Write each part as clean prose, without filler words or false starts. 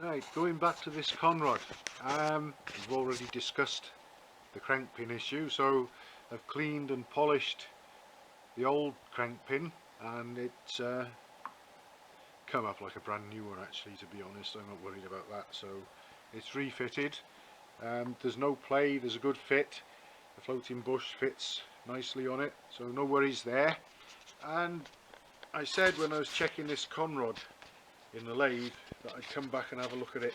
Right, going back to this conrod, we've already discussed the crank pin issue, so I've cleaned and polished the old crank pin and it's come up like a brand new one actually, to be honest. I'm not worried about that. So it's refitted, there's no play, there's a good fit, the floating bush fits nicely on it, so no worries there. And I said when I was checking this conrod in the lathe that I'd come back and have a look at it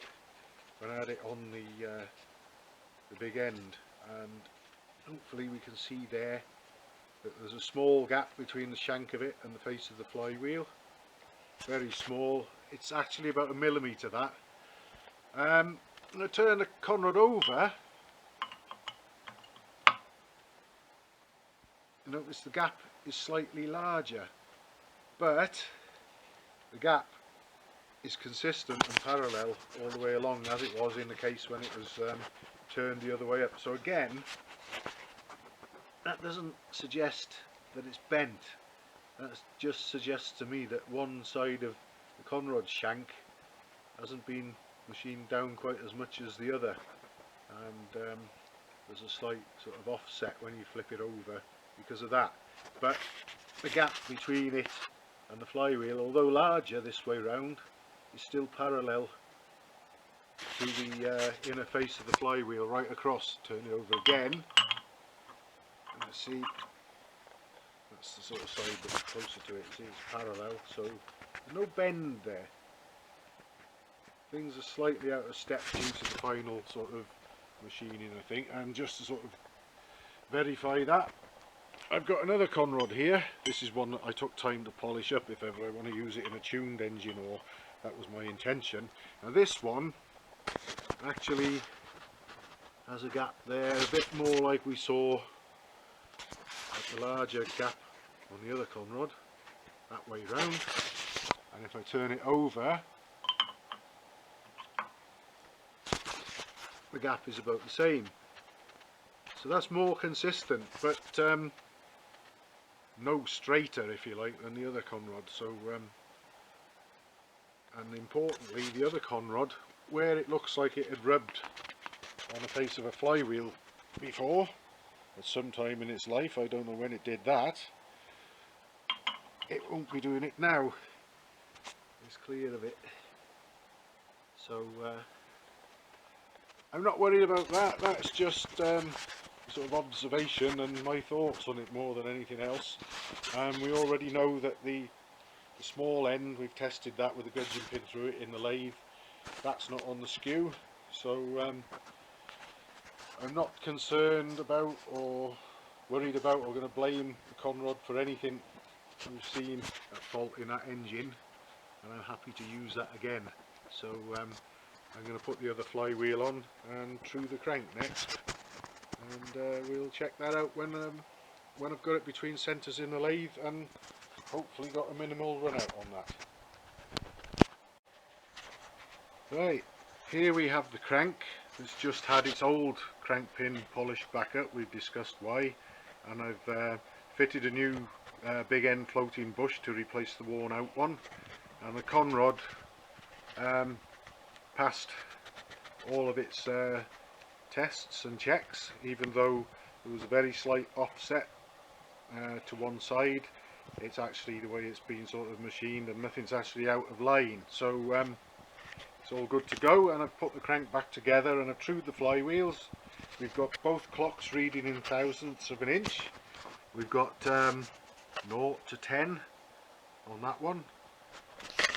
when I had it on the big end, and hopefully we can see there that there's a small gap between the shank of it and the face of the flywheel. Very small, it's actually about 1 millimetre that. I'm going to turn the conrod over. Notice the gap is slightly larger, but the gap is consistent and parallel all the way along, as it was in the case when it was turned the other way up. So again, that doesn't suggest that it's bent. That just suggests to me that one side of the conrod shank hasn't been machined down quite as much as the other, and there's a slight sort of offset when you flip it over because of that. But the gap between it and the flywheel, although larger this way round, is still parallel to the inner face of the flywheel right across. Turn it over again, and let's see, that's the sort of side that's closer to it. See, it's parallel, so there's no bend there. Things are slightly out of step due to the final sort of machining, I think. And just to sort of verify that, I've got another conrod here. This is one that I took time to polish up if ever I want to use it in a tuned engine, or that was my intention. Now this one actually has a gap there, a bit more like we saw at the larger gap on the other conrod, that way round. And if I turn it over, the gap is about the same. So that's more consistent, but no straighter, if you like, than the other conrod. So and importantly, the other conrod, where it looks like it had rubbed on the face of a flywheel before at some time in its life, I don't know when it did that, it won't be doing it now. It's clear of it. So I'm not worried about that. That's just sort of observation and my thoughts on it more than anything else. We already know that the small end, we've tested that with a gudgeon pin through it in the lathe. That's not on the skew, so I'm not concerned about or worried about or going to blame the conrod for anything we've seen at fault in that engine, and I'm happy to use that again. So I'm going to put the other flywheel on and through the crank next, and we'll check that out when I've got it between centres in the lathe and hopefully got a minimal run out on that. Right, here we have the crank. It's just had its old crank pin polished back up, we've discussed why, and I've fitted a new big end floating bush to replace the worn out one, and the conrod passed all of its tests and checks, even though there was a very slight offset to one side. It's actually the way it's been sort of machined and nothing's actually out of line, so it's all good to go. And I've put the crank back together and I've trued the flywheels. We've got both clocks reading in thousandths of an inch. We've got 0 to 10 on that one,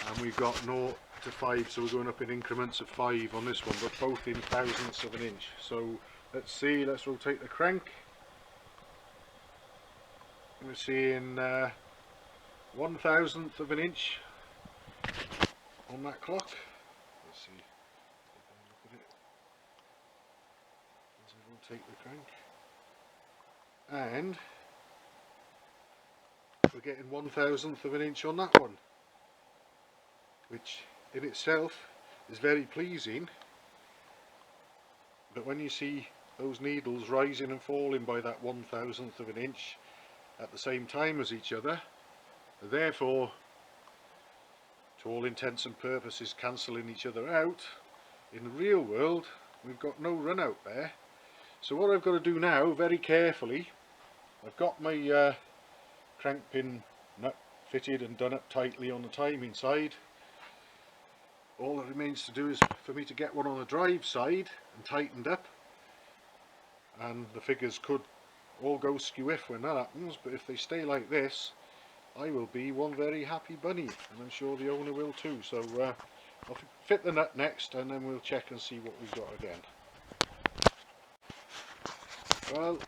and we've got 0 to 5, so we're going up in increments of 5 on this one, but both in thousandths of an inch. So let's see, let's rotate the crank. We're seeing 1,000th of an inch on that clock. Let's see, look at it as I rotate the crank, and we're getting 1,000th of an inch on that one, which in itself is very pleasing. But when you see those needles rising and falling by that 1,000th of an inch at the same time as each other, therefore to all intents and purposes cancelling each other out, in the real world we've got no run out there. So what I've got to do now, very carefully, I've got my crank pin nut fitted and done up tightly on the timing side. All that remains to do is for me to get one on the drive side and tightened up, and the figures could all go skew-if when that happens, but if they stay like this I will be one very happy bunny, and I'm sure the owner will too. So I'll fit the nut next and then we'll check and see what we've got again. Well,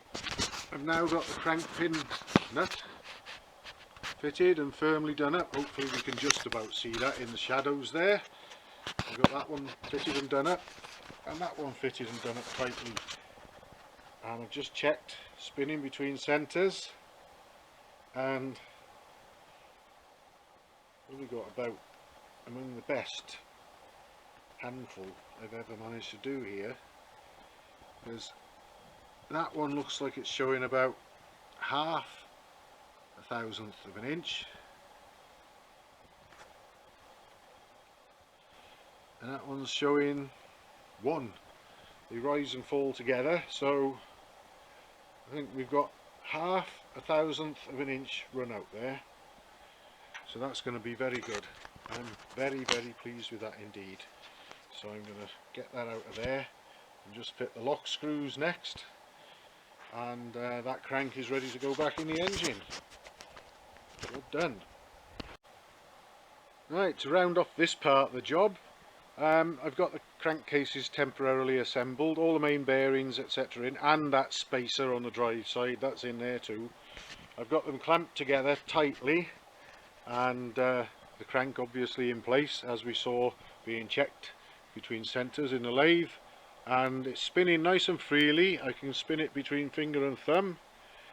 I've now got the crank pin nut fitted and firmly done up. Hopefully we can just about see that in the shadows there. I've got that one fitted and done up, and that one fitted and done up tightly. And I've just checked spinning between centres, and we've got about among the best handful I've ever managed to do here. Because that one looks like it's showing about 1/2 a thousandth of an inch, and that one's showing 1. They rise and fall together, so I think we've got 1/2 a thousandth of an inch run out there. So that's going to be very good. I'm very pleased with that indeed. So I'm going to get that out of there and just fit the lock screws next, and that crank is ready to go back in the engine. All done. Right, to round off this part of the job, I've got the crankcases temporarily assembled, all the main bearings etc. in, and that spacer on the drive side, that's in there too. I've got them clamped together tightly, and the crank obviously in place as we saw being checked between centres in the lathe, and it's spinning nice and freely. I can spin it between finger and thumb,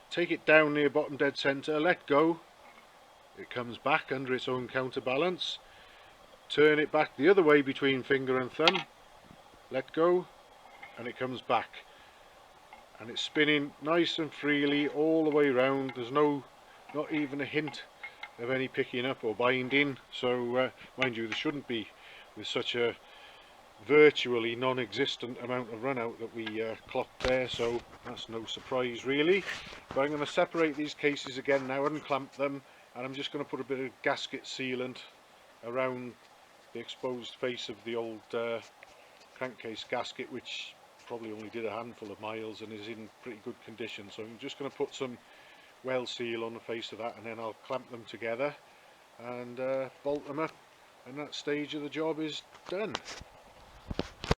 take it down near bottom dead centre, let go, it comes back under its own counterbalance, turn it back the other way between finger and thumb, let go, and it comes back, and it's spinning nice and freely all the way round. There's not even a hint of any picking up or binding. So mind you, there shouldn't be with such a virtually non-existent amount of run out that we clocked there, so that's no surprise really. But I'm going to separate these cases again now, unclamp them, and I'm just going to put a bit of gasket sealant around the exposed face of the old crankcase gasket, which probably only did a handful of miles and is in pretty good condition. So I'm just going to put some weld seal on the face of that, and then I'll clamp them together and bolt them up, and that stage of the job is done.